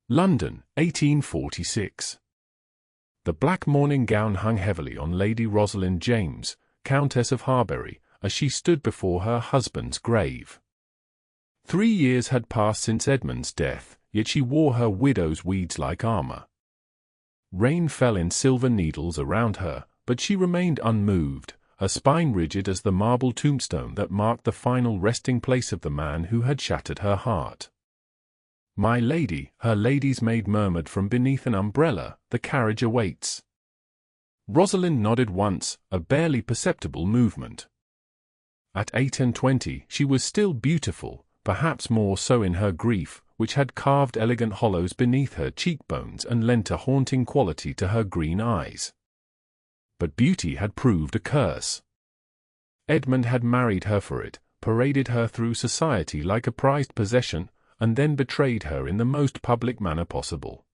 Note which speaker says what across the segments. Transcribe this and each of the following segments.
Speaker 1: London, 1846. The black mourning gown hung heavily on Lady Rosalind James, Countess of Harbury, as she stood before her husband's grave. 3 years had passed since Edmund's death, yet she wore her widow's weeds like armor. Rain fell in silver needles around her, but she remained unmoved, her spine rigid as the marble tombstone that marked the final resting place of the man who had shattered her heart. "My lady," her lady's maid murmured from beneath an umbrella, "the carriage awaits." Rosalind nodded once, a barely perceptible movement. At 28 she was still beautiful, perhaps more so in her grief, which had carved elegant hollows beneath her cheekbones and lent a haunting quality to her green eyes. But beauty had proved a curse. Edmund had married her for it, paraded her through society like a prized possession, and then betrayed her in the most public manner possible.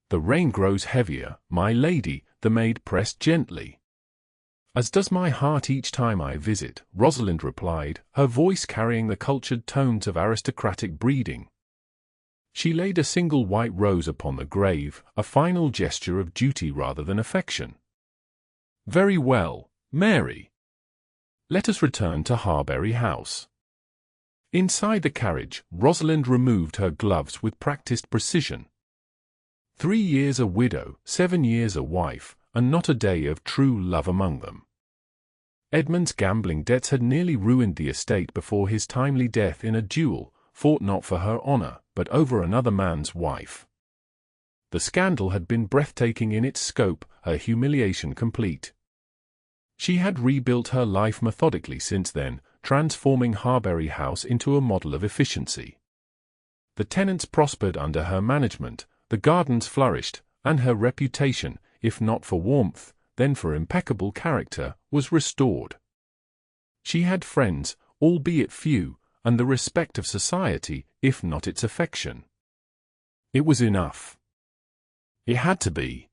Speaker 1: "The rain grows heavier, my lady," the maid pressed gently. "As does my heart each time I visit," Rosalind replied, her voice carrying the cultured tones of aristocratic breeding. She laid a single white rose upon the grave, a final gesture of duty rather than affection. "Very well, Mary. Let us return to Harbury House." Inside the carriage, Rosalind removed her gloves with practiced precision. 3 years a widow, 7 years a wife, and not a day of true love among them. Edmund's gambling debts had nearly ruined the estate before his timely death in a duel, fought not for her honor, but over another man's wife. The scandal had been breathtaking in its scope, her humiliation complete. She had rebuilt her life methodically since then, transforming Harbury House into a model of efficiency. The tenants prospered under her management, the gardens flourished, and her reputation, if not for warmth, then for impeccable character, was restored. She had friends, albeit few, and the respect of society, if not its affection. It was enough. It had to be.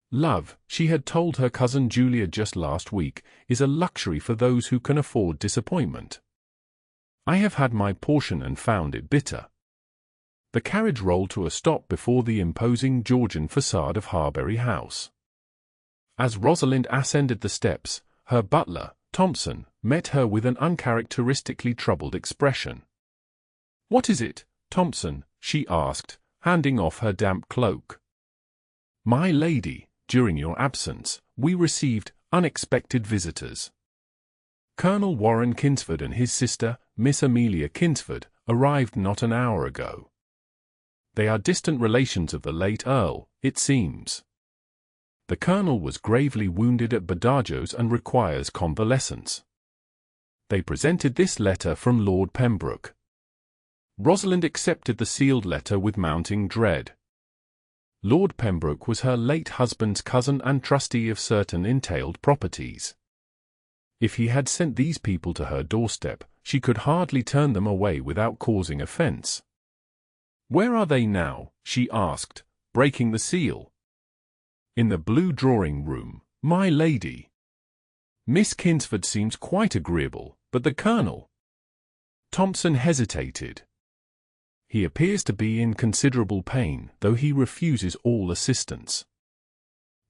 Speaker 1: Love, she had told her cousin Julia just last week, is a luxury for those who can afford disappointment. I have had my portion and found it bitter. The carriage rolled to a stop before the imposing Georgian facade of Harbury House. As Rosalind ascended the steps, her butler, Thompson, met her with an uncharacteristically troubled expression. "What is it, Thompson?" she asked, handing off her damp cloak. "My lady, during your absence, we received unexpected visitors. Colonel Warren Kinsford and his sister, Miss Amelia Kinsford, arrived not an hour ago. They are distant relations of the late Earl, it seems. The Colonel was gravely wounded at Badajos and requires convalescence. They presented this letter from Lord Pembroke." Rosalind accepted the sealed letter with mounting dread. Lord Pembroke was her late husband's cousin and trustee of certain entailed properties. If he had sent these people to her doorstep, she could hardly turn them away without causing offense. "Where are they now?" she asked, breaking the seal. "In the blue drawing-room, my lady. Miss Kinsford seems quite agreeable, but the Colonel—" Thompson hesitated. "He appears to be in considerable pain, though he refuses all assistance."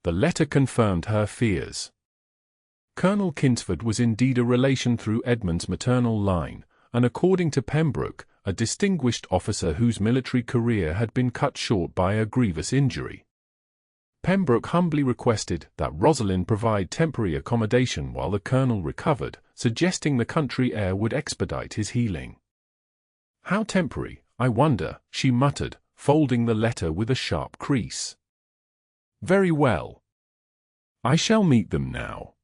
Speaker 1: The letter confirmed her fears. Colonel Kinsford was indeed a relation through Edmund's maternal line, and according to Pembroke, a distinguished officer whose military career had been cut short by a grievous injury. Pembroke humbly requested that Rosalind provide temporary accommodation while the Colonel recovered, suggesting the country air would expedite his healing. "How temporary, I wonder," she muttered, folding the letter with a sharp crease. "Very well. I shall meet them now."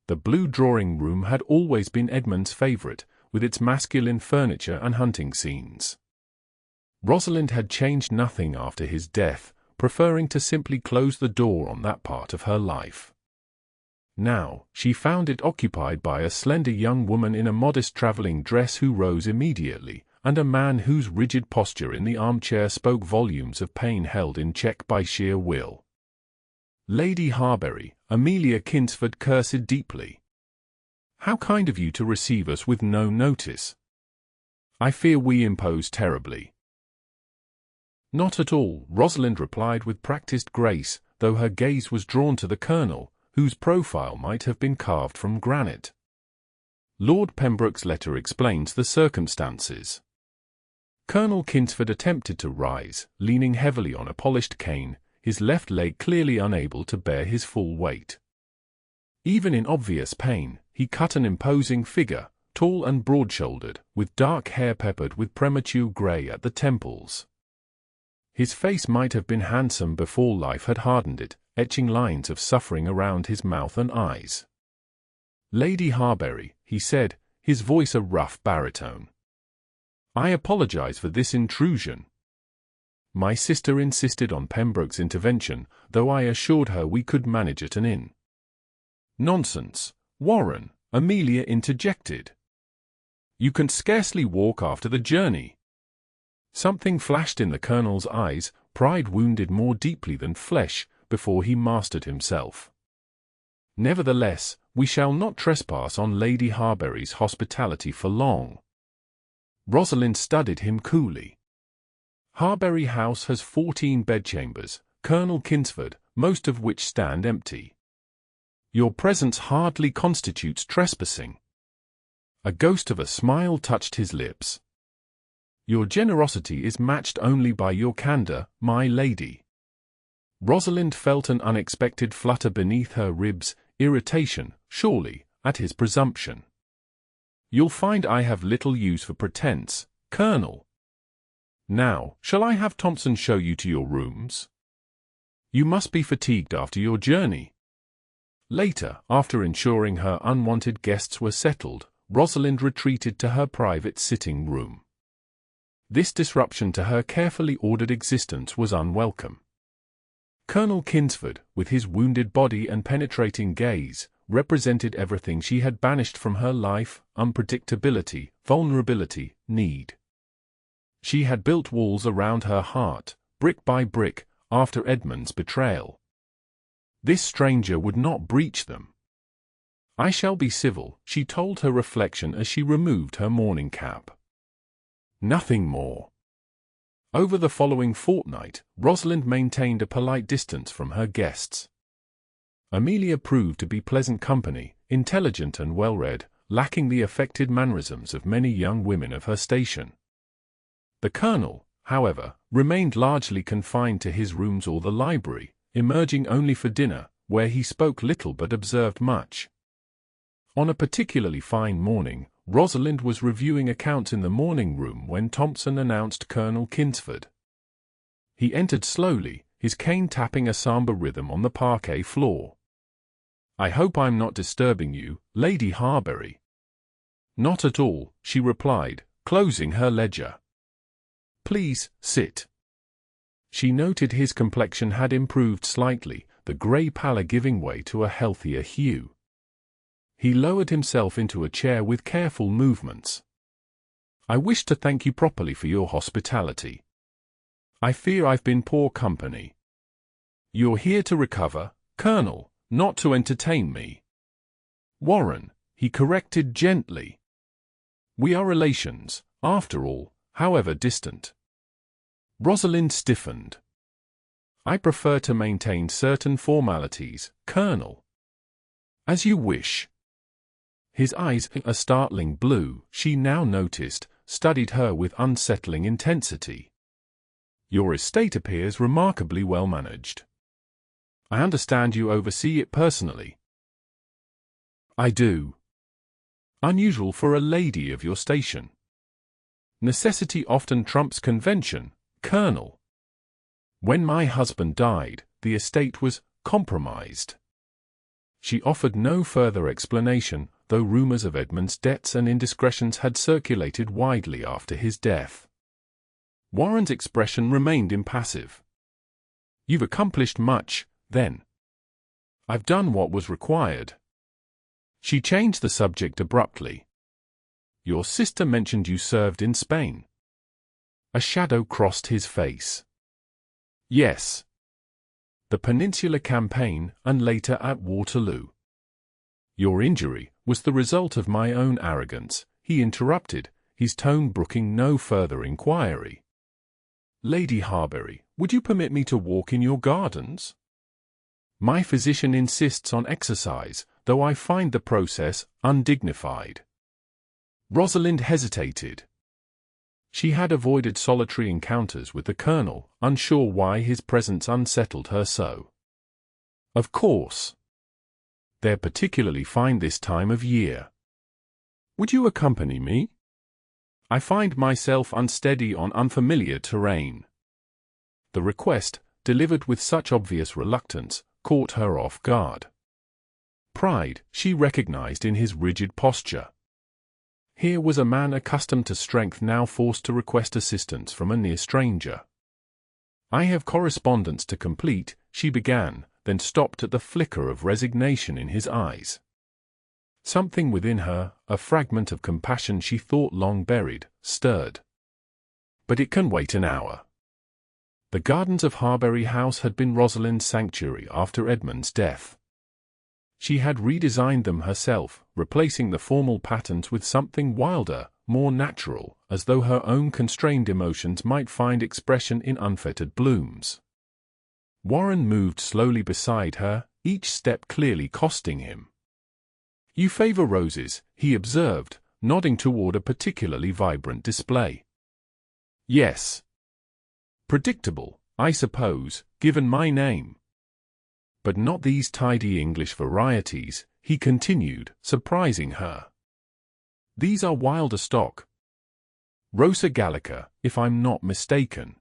Speaker 1: The blue drawing-room had always been Edmund's favorite, with its masculine furniture and hunting scenes. Rosalind had changed nothing after his death, preferring to simply close the door on that part of her life. Now, she found it occupied by a slender young woman in a modest traveling dress who rose immediately, and a man whose rigid posture in the armchair spoke volumes of pain held in check by sheer will. "Lady Harbury," Amelia Kinsford cursed deeply. "How kind of you to receive us with no notice. I fear we impose terribly." Not at all, Rosalind replied with practiced grace, though her gaze was drawn to the Colonel, whose profile might have been carved from granite. Lord Pembroke's letter explains the circumstances. Colonel Kinsford attempted to rise, leaning heavily on a polished cane, his left leg clearly unable to bear his full weight. Even in obvious pain, he cut an imposing figure, tall and broad-shouldered, with dark hair peppered with premature grey at the temples. His face might have been handsome before life had hardened it, etching lines of suffering around his mouth and eyes. "Lady Harbury," he said, his voice a rough baritone. "I apologize for this intrusion. My sister insisted on Pembroke's intervention, though I assured her we could manage at an inn." "Nonsense, Warren," Amelia interjected. "You can scarcely walk after the journey." Something flashed in the Colonel's eyes, pride wounded more deeply than flesh, before he mastered himself. "Nevertheless, we shall not trespass on Lady Harbury's hospitality for long." Rosalind studied him coolly. "Harbury House has 14 bedchambers, Colonel Kinsford, most of which stand empty. Your presence hardly constitutes trespassing." A ghost of a smile touched his lips. "Your generosity is matched only by your candor, my lady." Rosalind felt an unexpected flutter beneath her ribs, irritation, surely, at his presumption. "You'll find I have little use for pretense, Colonel. Now, shall I have Thompson show you to your rooms? You must be fatigued after your journey." Later, after ensuring her unwanted guests were settled, Rosalind retreated to her private sitting room. This disruption to her carefully ordered existence was unwelcome. Colonel Kinsford, with his wounded body and penetrating gaze, represented everything she had banished from her life: unpredictability, vulnerability, need. She had built walls around her heart, brick by brick, after Edmund's betrayal. This stranger would not breach them. "I shall be civil," she told her reflection as she removed her mourning cap. Nothing more. Over the following fortnight, Rosalind maintained a polite distance from her guests. Amelia proved to be pleasant company, intelligent and well-read, lacking the affected mannerisms of many young women of her station. The Colonel, however, remained largely confined to his rooms or the library, emerging only for dinner, where he spoke little but observed much. On a particularly fine morning, Rosalind was reviewing accounts in the morning room when Thompson announced Colonel Kinsford. He entered slowly, his cane tapping a sombre rhythm on the parquet floor. "I hope I'm not disturbing you, Lady Harbury." "Not at all," she replied, closing her ledger. "Please, sit." She noted his complexion had improved slightly, the grey pallor giving way to a healthier hue. He lowered himself into a chair with careful movements. "I wish to thank you properly for your hospitality. I fear I've been poor company. You're here to recover, Colonel, not to entertain me." "Warren," he corrected gently. "We are relations, after all, however distant." Rosalind stiffened. "I prefer to maintain certain formalities, Colonel." "As you wish." His eyes, a startling blue, she now noticed, studied her with unsettling intensity. "Your estate appears remarkably well managed. I understand you oversee it personally." "I do." "Unusual for a lady of your station." "Necessity often trumps convention, Colonel. When my husband died, the estate was compromised." She offered no further explanation, though rumors of Edmund's debts and indiscretions had circulated widely after his death. Warren's expression remained impassive. "You've accomplished much, then." "I've done what was required." She changed the subject abruptly. "Your sister mentioned you served in Spain." A shadow crossed his face. "Yes. The Peninsular Campaign, and later at Waterloo." "Your injury was the result of my own arrogance," he interrupted, his tone brooking no further inquiry. Lady Harbury, would you permit me to walk in your gardens? My physician insists on exercise, though I find the process undignified. Rosalind hesitated. She had avoided solitary encounters with the Colonel, unsure why his presence unsettled her so. Of course. They're particularly fine this time of year. Would you accompany me? I find myself unsteady on unfamiliar terrain. The request, delivered with such obvious reluctance, caught her off guard. Pride she recognized in his rigid posture. Here was a man accustomed to strength now forced to request assistance from a near stranger. I have correspondence to complete, she began, then stopped at the flicker of resignation in his eyes. Something within her, a fragment of compassion she thought long buried, stirred. But it can wait an hour. The gardens of Harbury House had been Rosalind's sanctuary after Edmund's death. She had redesigned them herself, replacing the formal patterns with something wilder, more natural, as though her own constrained emotions might find expression in unfettered blooms. Warren moved slowly beside her, each step clearly costing him. You favor roses, he observed, nodding toward a particularly vibrant display. Yes. Predictable, I suppose, given my name. But not these tidy English varieties, he continued, surprising her. These are wilder stock. Rosa gallica, if I'm not mistaken.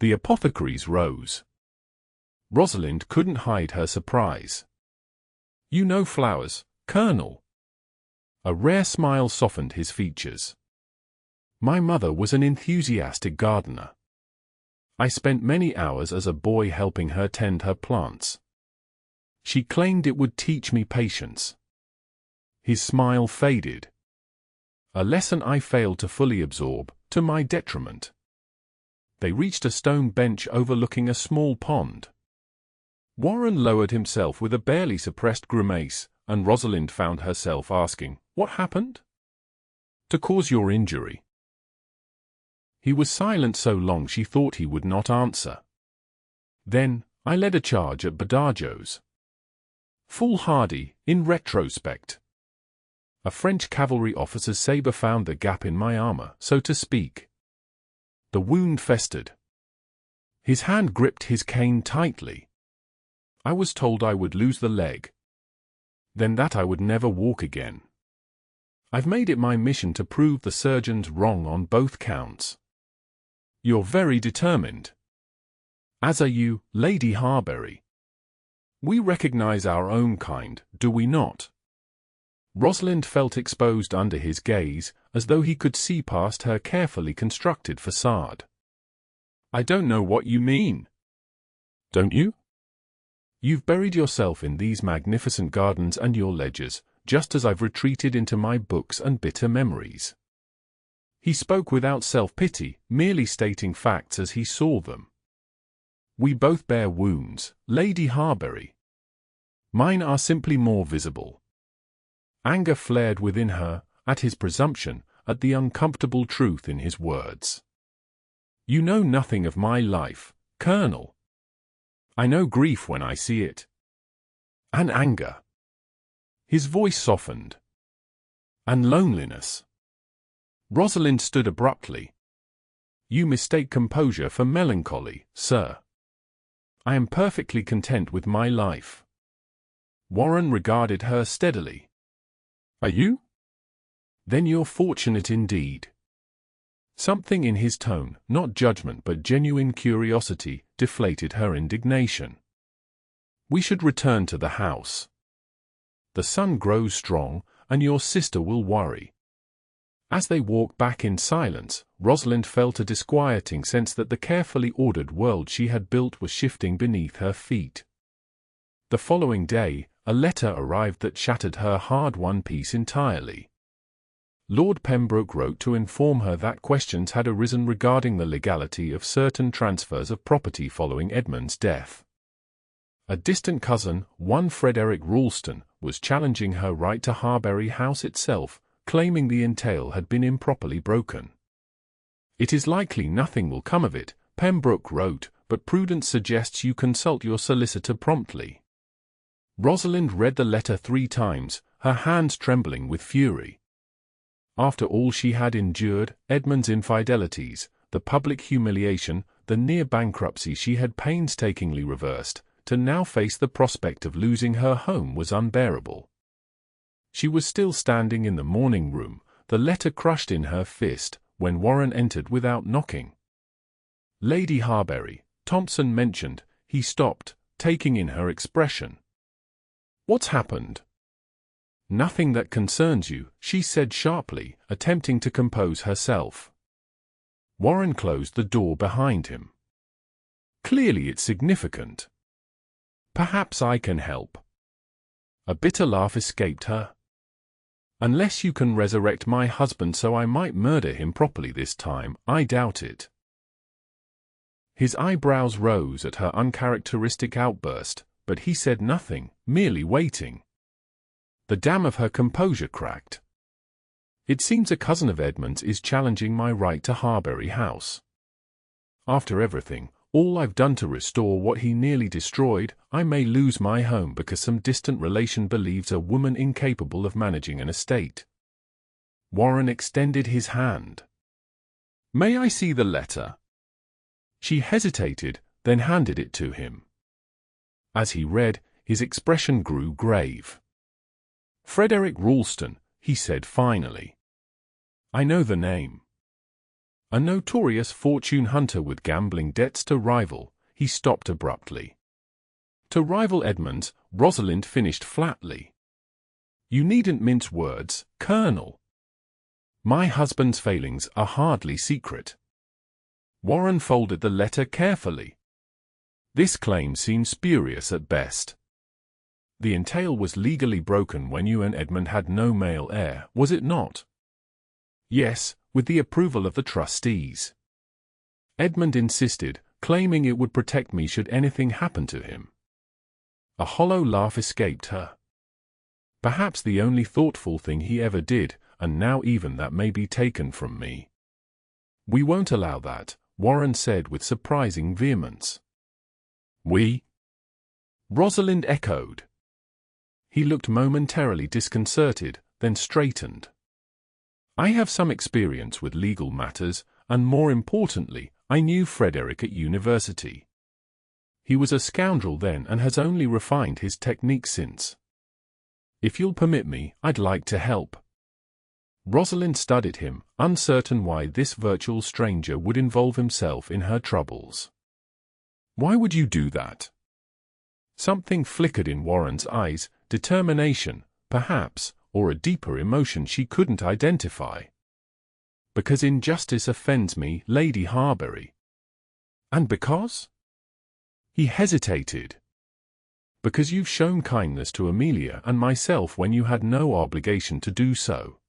Speaker 1: The apothecary's rose. Rosalind couldn't hide her surprise. You know flowers, Colonel. A rare smile softened his features. My mother was an enthusiastic gardener. I spent many hours as a boy helping her tend her plants. She claimed it would teach me patience. His smile faded. A lesson I failed to fully absorb, to my detriment. They reached a stone bench overlooking a small pond. Warren lowered himself with a barely suppressed grimace, and Rosalind found herself asking, "What happened?" "To cause your injury." He was silent so long she thought he would not answer. Then, I led a charge at Badajos. Foolhardy, in retrospect. A French cavalry officer's sabre found the gap in my armor, so to speak. The wound festered. His hand gripped his cane tightly. I was told I would lose the leg. Then that I would never walk again. I've made it my mission to prove the surgeons wrong on both counts. You're very determined. As are you, Lady Harbury. We recognize our own kind, do we not? Rosalind felt exposed under his gaze, as though he could see past her carefully constructed facade. I don't know what you mean. Don't you? You've buried yourself in these magnificent gardens and your ledgers, just as I've retreated into my books and bitter memories. He spoke without self-pity, merely stating facts as he saw them. We both bear wounds, Lady Harbury. Mine are simply more visible. Anger flared within her, at his presumption, at the uncomfortable truth in his words. You know nothing of my life, Colonel. I know grief when I see it. And anger. His voice softened. And loneliness. Rosalind stood abruptly. You mistake composure for melancholy, sir. I am perfectly content with my life. Warren regarded her steadily. Are you? Then you're fortunate indeed. Something in his tone, not judgment but genuine curiosity, deflated her indignation. We should return to the house. The sun grows strong, and your sister will worry. As they walked back in silence, Rosalind felt a disquieting sense that the carefully ordered world she had built was shifting beneath her feet. The following day, a letter arrived that shattered her hard-won peace entirely. Lord Pembroke wrote to inform her that questions had arisen regarding the legality of certain transfers of property following Edmund's death. A distant cousin, one Frederick Ralston, was challenging her right to Harbury House itself, claiming the entail had been improperly broken. "It is likely nothing will come of it," Pembroke wrote, "but prudence suggests you consult your solicitor promptly." Rosalind read the letter 3 times, her hands trembling with fury. After all she had endured, Edmund's infidelities, the public humiliation, the near bankruptcy she had painstakingly reversed, to now face the prospect of losing her home was unbearable. She was still standing in the morning room, the letter crushed in her fist, when Warren entered without knocking. "Lady Harbury," Thompson mentioned. He stopped, taking in her expression. "What's happened?" "Nothing that concerns you," she said sharply, attempting to compose herself. Warren closed the door behind him. "Clearly it's significant. Perhaps I can help." A bitter laugh escaped her. "Unless you can resurrect my husband so I might murder him properly this time, I doubt it." His eyebrows rose at her uncharacteristic outburst, but he said nothing, merely waiting. The dam of her composure cracked. "It seems a cousin of Edmund's is challenging my right to Harbury House. After everything, all I've done to restore what he nearly destroyed, I may lose my home because some distant relation believes a woman incapable of managing an estate." Warren extended his hand. "May I see the letter?" She hesitated, then handed it to him. As he read, his expression grew grave. "Frederick Ralston," he said finally. "I know the name. A notorious fortune hunter with gambling debts to rival." He stopped abruptly. "To rival Edmund's," Rosalind finished flatly. "You needn't mince words, Colonel. My husband's failings are hardly secret." Warren folded the letter carefully. "This claim seems spurious at best. The entail was legally broken when you and Edmund had no male heir, was it not?" "Yes, with the approval of the trustees. Edmund insisted, claiming it would protect me should anything happen to him." A hollow laugh escaped her. "Perhaps the only thoughtful thing he ever did, and now even that may be taken from me." "We won't allow that," Warren said with surprising vehemence. "We?" Rosalind echoed. He looked momentarily disconcerted, then straightened. "I have some experience with legal matters, and more importantly, I knew Frederick at university. He was a scoundrel then and has only refined his technique since. If you'll permit me, I'd like to help." Rosalind studied him, uncertain why this virtual stranger would involve himself in her troubles. "Why would you do that?" Something flickered in Warren's eyes, determination, perhaps, or a deeper emotion she couldn't identify. "Because injustice offends me, Lady Harbury." "And because?" He hesitated. "Because you've shown kindness to Amelia and myself when you had no obligation to do so."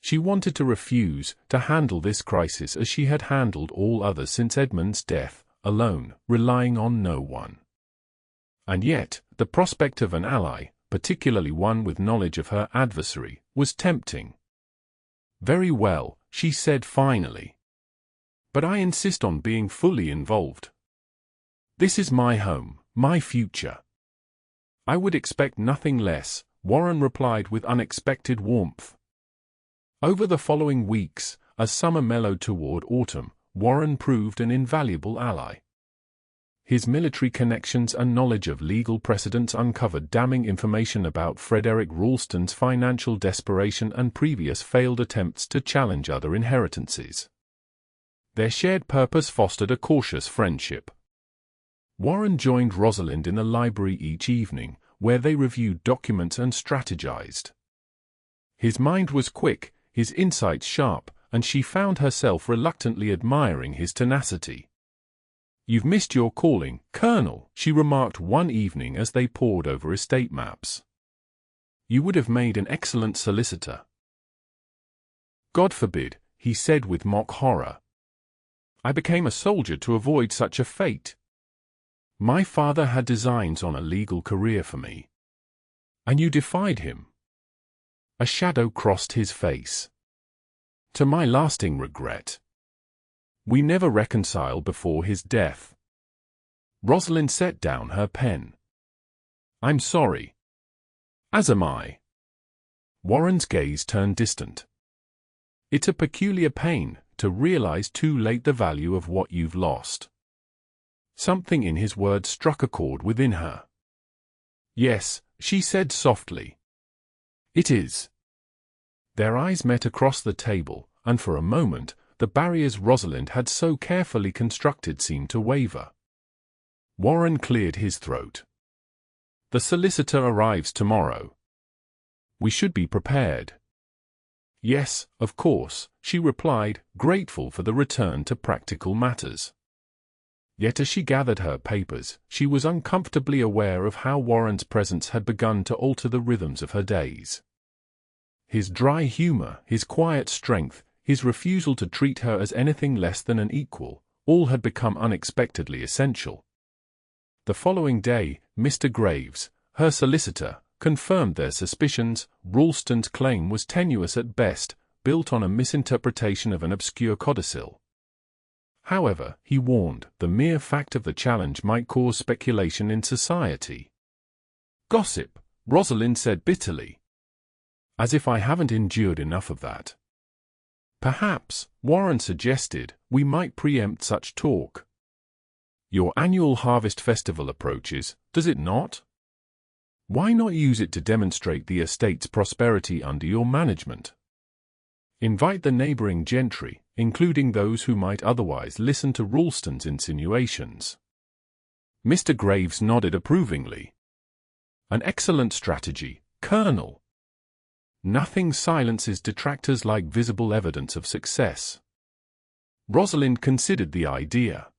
Speaker 1: She wanted to refuse, to handle this crisis as she had handled all others since Edmund's death, alone, relying on no one. And yet, the prospect of an ally, particularly one with knowledge of her adversary, was tempting. "Very well," she said finally. "But I insist on being fully involved. This is my home, my future." "I would expect nothing less," Warren replied with unexpected warmth. Over the following weeks, as summer mellowed toward autumn, Warren proved an invaluable ally. His military connections and knowledge of legal precedents uncovered damning information about Frederick Ralston's financial desperation and previous failed attempts to challenge other inheritances. Their shared purpose fostered a cautious friendship. Warren joined Rosalind in the library each evening, where they reviewed documents and strategized. His mind was quick, his insights sharp, and she found herself reluctantly admiring his tenacity. "You've missed your calling, Colonel," she remarked one evening as they pored over estate maps. "You would have made an excellent solicitor." "God forbid," he said with mock horror. "I became a soldier to avoid such a fate. My father had designs on a legal career for me." "And you defied him?" A shadow crossed his face. "To my lasting regret." We never reconciled before his death. Rosalind set down her pen. I'm sorry. As am I. Warren's gaze turned distant. It's a peculiar pain to realize too late the value of what you've lost. Something in his words struck a chord within her. Yes, she said softly. It is. Their eyes met across the table, and for a moment, the barriers Rosalind had so carefully constructed seemed to waver. Warren cleared his throat. The solicitor arrives tomorrow. We should be prepared. Yes, of course, she replied, grateful for the return to practical matters. Yet as she gathered her papers, she was uncomfortably aware of how Warren's presence had begun to alter the rhythms of her days. His dry humor, his quiet strength, his refusal to treat her as anything less than an equal, all had become unexpectedly essential. The following day, Mr. Graves, her solicitor, confirmed their suspicions. Ralston's claim was tenuous at best, built on a misinterpretation of an obscure codicil. However, he warned, the mere fact of the challenge might cause speculation in society. Gossip, Rosalind said bitterly. As if I haven't endured enough of that. Perhaps, Warren suggested, we might preempt such talk. Your annual harvest festival approaches, does it not? Why not use it to demonstrate the estate's prosperity under your management? Invite the neighboring gentry, including those who might otherwise listen to Ralston's insinuations. Mr. Graves nodded approvingly. An excellent strategy, Colonel. Nothing silences detractors like visible evidence of success. Rosalind considered the idea.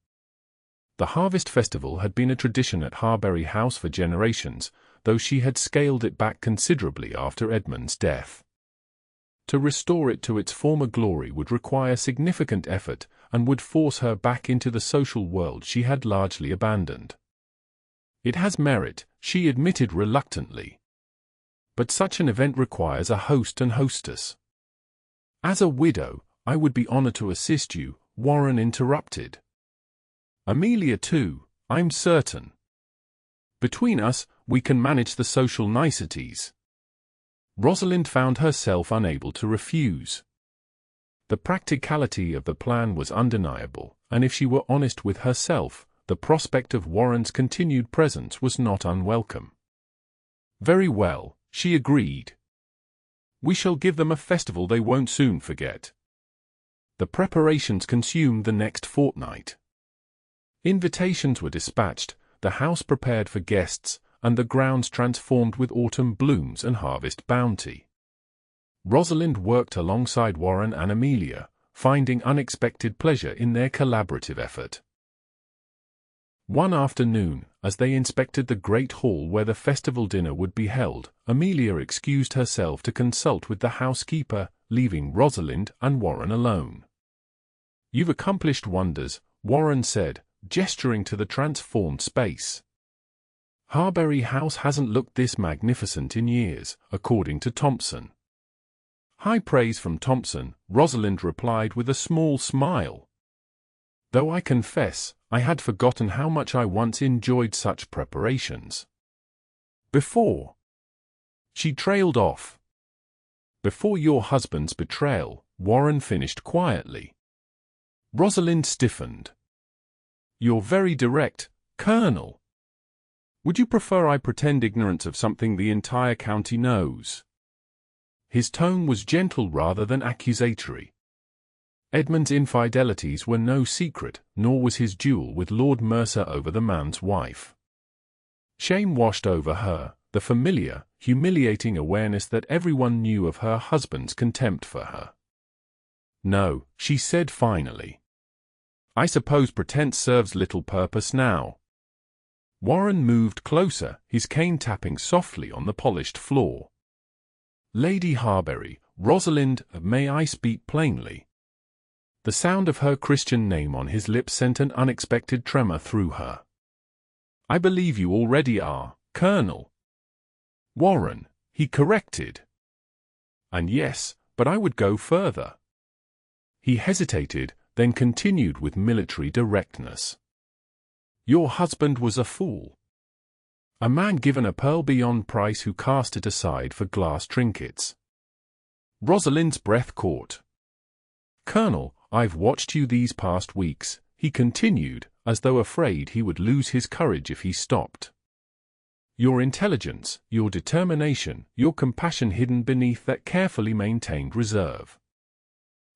Speaker 1: The Harvest Festival had been a tradition at Harbury House for generations, though she had scaled it back considerably after Edmund's death. To restore it to its former glory would require significant effort and would force her back into the social world she had largely abandoned. It has merit, she admitted reluctantly. But such an event requires a host and hostess. As a widow, I would be honored to assist you, Warren interrupted. Amelia too, I'm certain. Between us, we can manage the social niceties. Rosalind found herself unable to refuse. The practicality of the plan was undeniable, and if she were honest with herself, the prospect of Warren's continued presence was not unwelcome. Very well, she agreed. We shall give them a festival they won't soon forget. The preparations consumed the next fortnight. Invitations were dispatched, the house prepared for guests, and the grounds transformed with autumn blooms and harvest bounty. Rosalind worked alongside Warren and Amelia, finding unexpected pleasure in their collaborative effort. One afternoon, as they inspected the great hall where the festival dinner would be held, Amelia excused herself to consult with the housekeeper, leaving Rosalind and Warren alone. You've accomplished wonders, Warren said, gesturing to the transformed space. Harbury House hasn't looked this magnificent in years, according to Thompson. High praise from Thompson, Rosalind replied with a small smile. Though I confess, I had forgotten how much I once enjoyed such preparations. Before. She trailed off. Before your husband's betrayal, Warren finished quietly. Rosalind stiffened. You're very direct, Colonel. Would you prefer I pretend ignorance of something the entire county knows? His tone was gentle rather than accusatory. Edmund's infidelities were no secret, nor was his duel with Lord Mercer over the man's wife. Shame washed over her, the familiar, humiliating awareness that everyone knew of her husband's contempt for her. No, she said finally. I suppose pretense serves little purpose now. Warren moved closer, his cane tapping softly on the polished floor. Lady Harbury, Rosalind, may I speak plainly? The sound of her Christian name on his lips sent an unexpected tremor through her. I believe you already are, Colonel. Warren, he corrected. And yes, but I would go further. He hesitated, then continued with military directness. Your husband was a fool. A man given a pearl beyond price who cast it aside for glass trinkets. Rosalind's breath caught. Colonel, I've watched you these past weeks, he continued, as though afraid he would lose his courage if he stopped. Your intelligence, your determination, your compassion hidden beneath that carefully maintained reserve.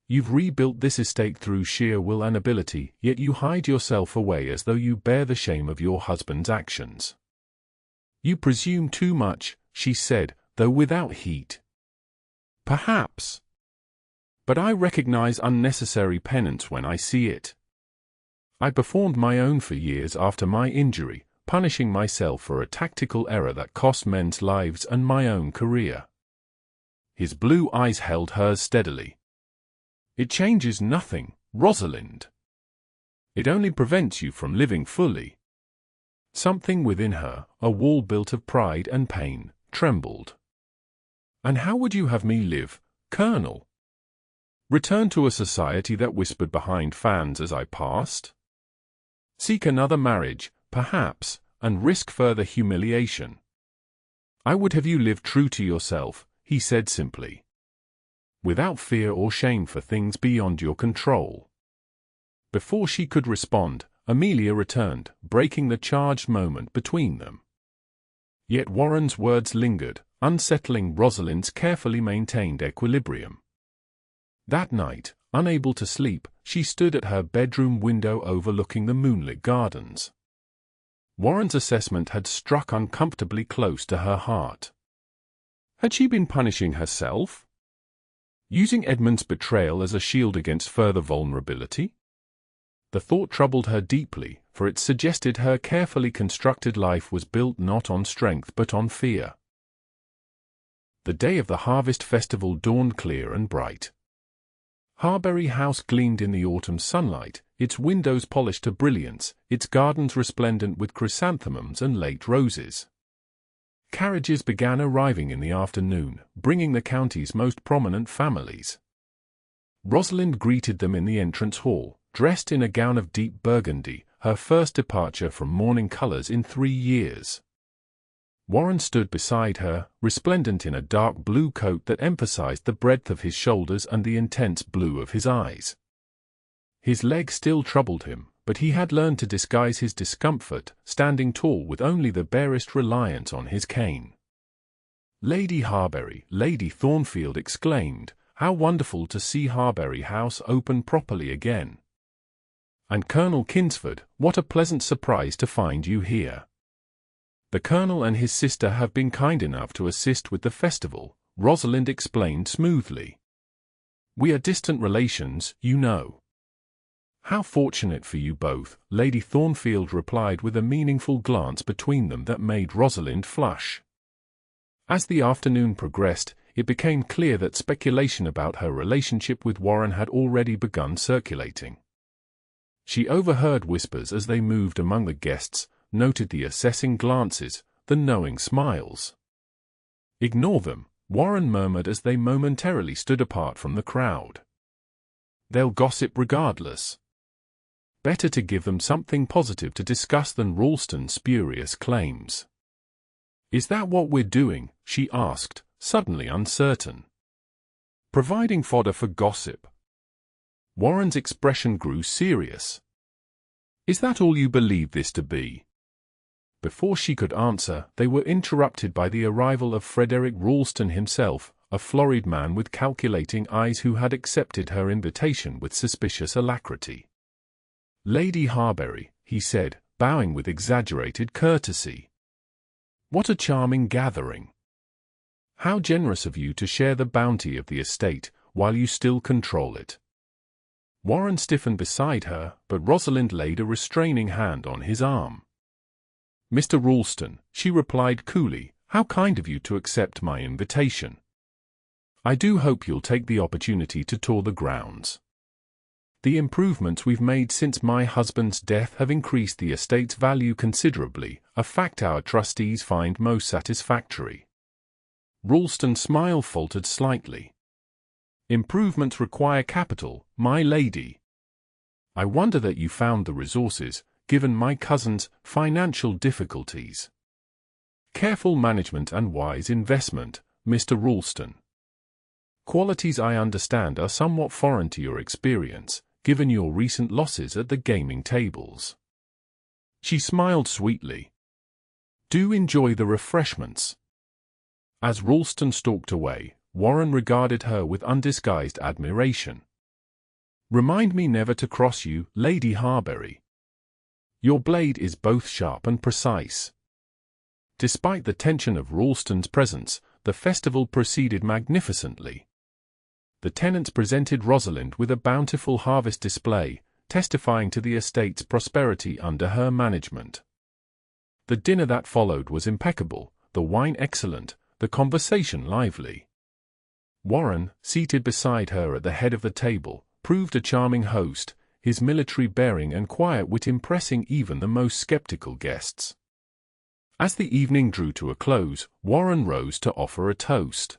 Speaker 1: You've rebuilt this estate through sheer will and ability, yet you hide yourself away as though you bear the shame of your husband's actions. You presume too much, she said, though without heat. Perhaps. But I recognize unnecessary penance when I see it. I performed my own for years after my injury, punishing myself for a tactical error that cost men's lives and my own career. His blue eyes held hers steadily. It changes nothing, Rosalind. It only prevents you from living fully. Something within her, a wall built of pride and pain, trembled. And how would you have me live, Colonel? Return to a society that whispered behind fans as I passed? Seek another marriage, perhaps, and risk further humiliation. I would have you live true to yourself, he said simply. Without fear or shame for things beyond your control. Before she could respond, Amelia returned, breaking the charged moment between them. Yet Warren's words lingered, unsettling Rosalind's carefully maintained equilibrium. That night, unable to sleep, she stood at her bedroom window overlooking the moonlit gardens. Warren's assessment had struck uncomfortably close to her heart. Had she been punishing herself? Using Edmund's betrayal as a shield against further vulnerability? The thought troubled her deeply, for it suggested her carefully constructed life was built not on strength but on fear. The day of the harvest festival dawned clear and bright. Harbury House gleamed in the autumn sunlight, its windows polished to brilliance, its gardens resplendent with chrysanthemums and late roses. Carriages began arriving in the afternoon, bringing the county's most prominent families. Rosalind greeted them in the entrance hall, dressed in a gown of deep burgundy, her first departure from mourning colors in 3 years. Warren stood beside her, resplendent in a dark blue coat that emphasized the breadth of his shoulders and the intense blue of his eyes. His leg still troubled him, but he had learned to disguise his discomfort, standing tall with only the barest reliance on his cane. Lady Harbury, Lady Thornfield exclaimed, "How wonderful to see Harbury House open properly again. And Colonel Kinsford, what a pleasant surprise to find you here. The Colonel and his sister have been kind enough to assist with the festival," Rosalind explained smoothly. "We are distant relations, you know." "How fortunate for you both," Lady Thornfield replied with a meaningful glance between them that made Rosalind flush. As the afternoon progressed, it became clear that speculation about her relationship with Warren had already begun circulating. She overheard whispers as they moved among the guests, noted the assessing glances, the knowing smiles. "Ignore them," Warren murmured as they momentarily stood apart from the crowd. "They'll gossip regardless. Better to give them something positive to discuss than Ralston's spurious claims." "Is that what we're doing?" she asked, suddenly uncertain. "Providing fodder for gossip." Warren's expression grew serious. "Is that all you believe this to be?" Before she could answer, they were interrupted by the arrival of Frederick Ralston himself, a florid man with calculating eyes who had accepted her invitation with suspicious alacrity. "Lady Harbury," he said, bowing with exaggerated courtesy. "What a charming gathering. How generous of you to share the bounty of the estate, while you still control it." Warren stiffened beside her, but Rosalind laid a restraining hand on his arm. "Mr. Ralston," she replied coolly, "how kind of you to accept my invitation. I do hope you'll take the opportunity to tour the grounds. The improvements we've made since my husband's death have increased the estate's value considerably, a fact our trustees find most satisfactory." Ralston's smile faltered slightly. "Improvements require capital, my lady." I wonder that you found the resources, given my cousin's financial difficulties. Careful management and wise investment, Mr. Ralston. Qualities I understand are somewhat foreign to your experience, given your recent losses at the gaming tables. She smiled sweetly. Do enjoy the refreshments. As Ralston stalked away, Warren regarded her with undisguised admiration. Remind me never to cross you, Lady Harbury. Your blade is both sharp and precise. Despite the tension of Ralston's presence, the festival proceeded magnificently. The tenants presented Rosalind with a bountiful harvest display, testifying to the estate's prosperity under her management. The dinner that followed was impeccable, the wine excellent, the conversation lively. Warren, seated beside her at the head of the table, proved a charming host, his military bearing and quiet wit impressing even the most skeptical guests. As the evening drew to a close, Warren rose to offer a toast.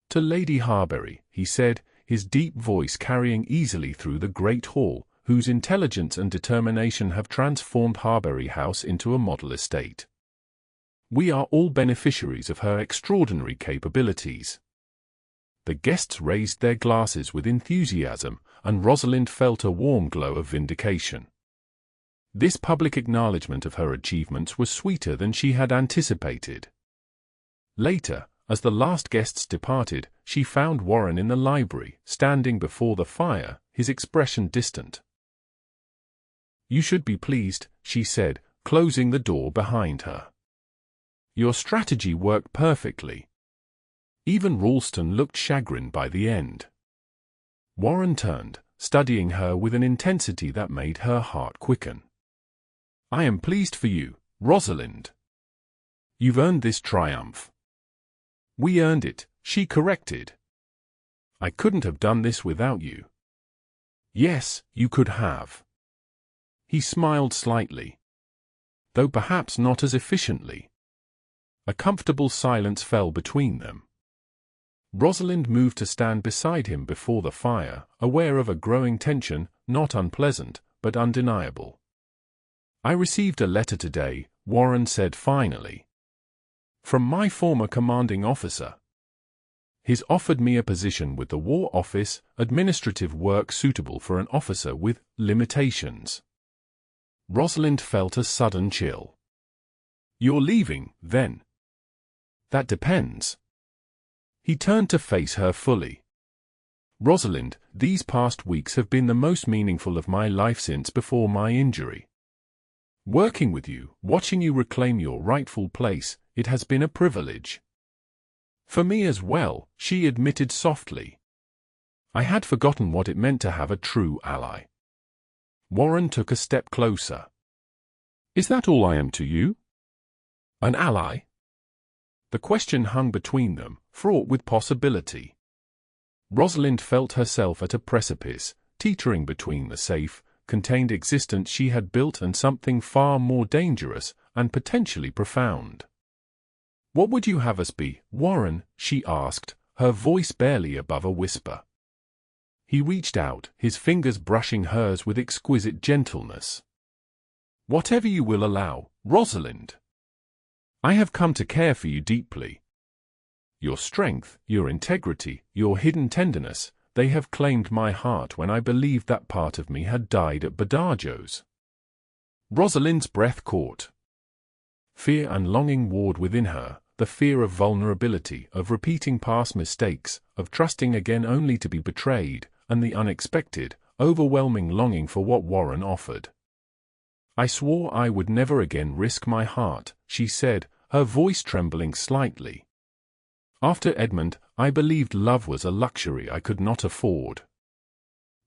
Speaker 1: To Lady Harbury, he said, his deep voice carrying easily through the great hall, whose intelligence and determination have transformed Harbury House into a model estate. We are all beneficiaries of her extraordinary capabilities. The guests raised their glasses with enthusiasm, and Rosalind felt a warm glow of vindication. This public acknowledgment of her achievements was sweeter than she had anticipated. Later, as the last guests departed, she found Warren in the library, standing before the fire, his expression distant. You should be pleased, she said, closing the door behind her. Your strategy worked perfectly. Even Ralston looked chagrined by the end. Warren turned, studying her with an intensity that made her heart quicken. I am pleased for you, Rosalind. You've earned this triumph. We earned it, she corrected. I couldn't have done this without you. Yes, you could have. He smiled slightly. Though perhaps not as efficiently. A comfortable silence fell between them. Rosalind moved to stand beside him before the fire, aware of a growing tension, not unpleasant, but undeniable. I received a letter today, Warren said finally. From my former commanding officer. He's offered me a position with the War Office, administrative work suitable for an officer with limitations. Rosalind felt a sudden chill. You're leaving, then? That depends. He turned to face her fully. Rosalind, these past weeks have been the most meaningful of my life since before my injury. Working with you, watching you reclaim your rightful place, it has been a privilege. For me as well, she admitted softly. I had forgotten what it meant to have a true ally. Warren took a step closer. Is that all I am to you? An ally? The question hung between them, fraught with possibility. Rosalind felt herself at a precipice, teetering between the safe, contained existence she had built and something far more dangerous and potentially profound. What would you have us be, Warren? She asked, her voice barely above a whisper. He reached out, his fingers brushing hers with exquisite gentleness. Whatever you will allow, Rosalind. I have come to care for you deeply. Your strength, your integrity, your hidden tenderness, they have claimed my heart when I believed that part of me had died at Badajoz. Rosalind's breath caught. Fear and longing warred within her, the fear of vulnerability, of repeating past mistakes, of trusting again only to be betrayed, and the unexpected, overwhelming longing for what Warren offered. I swore I would never again risk my heart, she said, her voice trembling slightly. After Edmund, I believed love was a luxury I could not afford.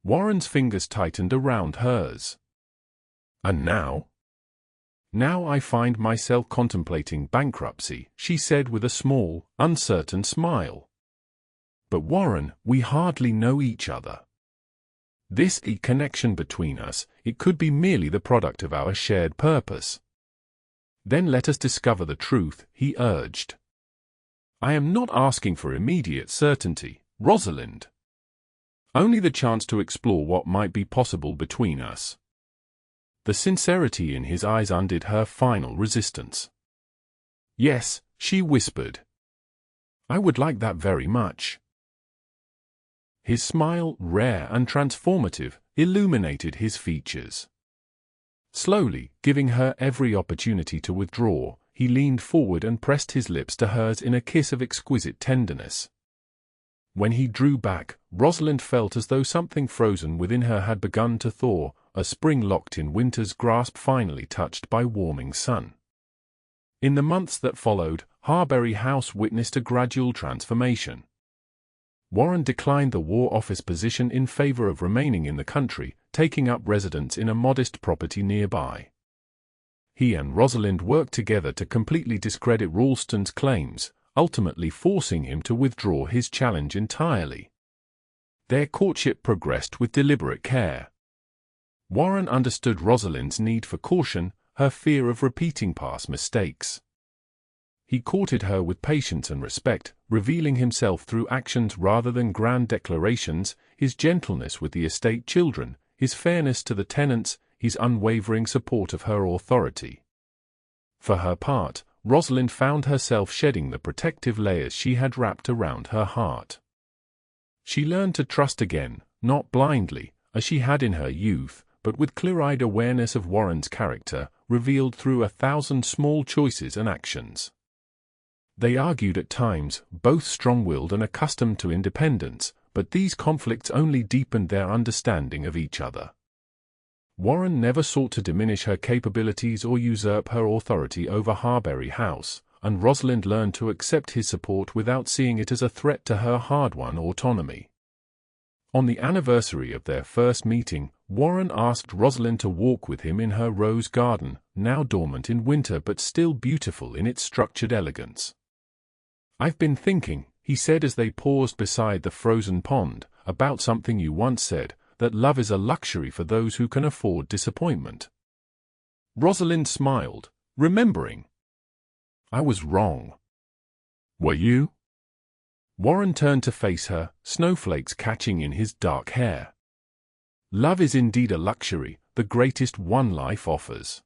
Speaker 1: Warren's fingers tightened around hers. And now? Now I find myself contemplating bankruptcy, she said with a small, uncertain smile. But Warren, we hardly know each other. This connection between us, it could be merely the product of our shared purpose. Then let us discover the truth, he urged. I am not asking for immediate certainty, Rosalind. Only the chance to explore what might be possible between us. The sincerity in his eyes undid her final resistance. Yes, she whispered. I would like that very much. His smile, rare and transformative, illuminated his features. Slowly, giving her every opportunity to withdraw, he leaned forward and pressed his lips to hers in a kiss of exquisite tenderness. When he drew back, Rosalind felt as though something frozen within her had begun to thaw, a spring locked in winter's grasp finally touched by warming sun. In the months that followed, Harbury House witnessed a gradual transformation. Warren declined the War Office position in favor of remaining in the country, taking up residence in a modest property nearby. He and Rosalind worked together to completely discredit Ralston's claims, ultimately forcing him to withdraw his challenge entirely. Their courtship progressed with deliberate care. Warren understood Rosalind's need for caution, her fear of repeating past mistakes. He courted her with patience and respect, revealing himself through actions rather than grand declarations, his gentleness with the estate children, his fairness to the tenants, his unwavering support of her authority. For her part, Rosalind found herself shedding the protective layers she had wrapped around her heart. She learned to trust again, not blindly, as she had in her youth, but with clear-eyed awareness of Warren's character, revealed through 1,000 small choices and actions. They argued at times, both strong-willed and accustomed to independence, but these conflicts only deepened their understanding of each other. Warren never sought to diminish her capabilities or usurp her authority over Harbury House, and Rosalind learned to accept his support without seeing it as a threat to her hard-won autonomy. On the anniversary of their first meeting, Warren asked Rosalind to walk with him in her rose garden, now dormant in winter but still beautiful in its structured elegance. "I've been thinking," he said as they paused beside the frozen pond, "about something you once said, that love is a luxury for those who can afford disappointment." Rosalind smiled, remembering. "I was wrong." "Were you?" Warren turned to face her, snowflakes catching in his dark hair. "Love is indeed a luxury, the greatest one life offers.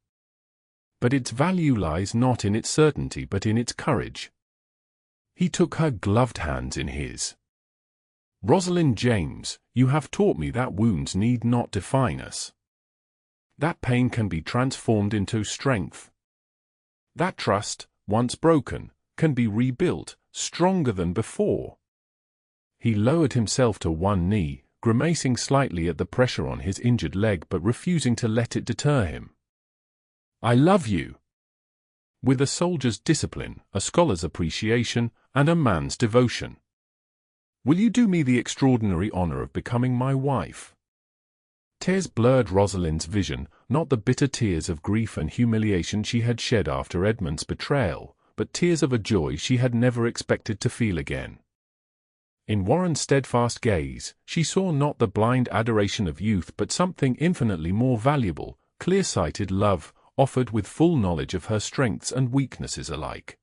Speaker 1: But its value lies not in its certainty but in its courage." He took her gloved hands in his. "Rosalind James, you have taught me that wounds need not define us. That pain can be transformed into strength. That trust, once broken, can be rebuilt, stronger than before." He lowered himself to one knee, grimacing slightly at the pressure on his injured leg but refusing to let it deter him. "I love you." With a soldier's discipline, a scholar's appreciation, and a man's devotion. "Will you do me the extraordinary honor of becoming my wife?" Tears blurred Rosalind's vision, not the bitter tears of grief and humiliation she had shed after Edmund's betrayal, but tears of a joy she had never expected to feel again. In Warren's steadfast gaze, she saw not the blind adoration of youth but something infinitely more valuable, clear-sighted love, offered with full knowledge of her strengths and weaknesses alike.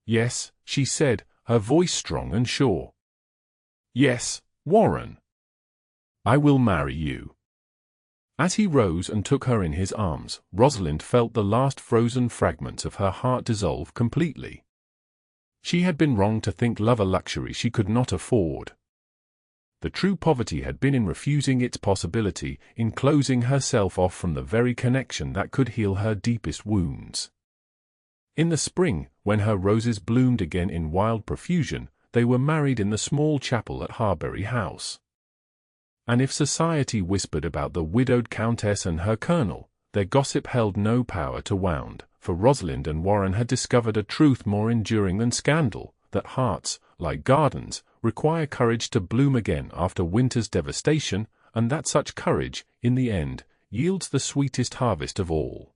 Speaker 1: "Yes," she said, her voice strong and sure. "Yes, Warren. I will marry you." As he rose and took her in his arms, Rosalind felt the last frozen fragments of her heart dissolve completely. She had been wrong to think love a luxury she could not afford. The true poverty had been in refusing its possibility, in closing herself off from the very connection that could heal her deepest wounds. In the spring, when her roses bloomed again in wild profusion, they were married in the small chapel at Harbury House. And if society whispered about the widowed Countess and her colonel, their gossip held no power to wound, for Rosalind and Warren had discovered a truth more enduring than scandal, that hearts, like gardens, require courage to bloom again after winter's devastation, and that such courage, in the end, yields the sweetest harvest of all.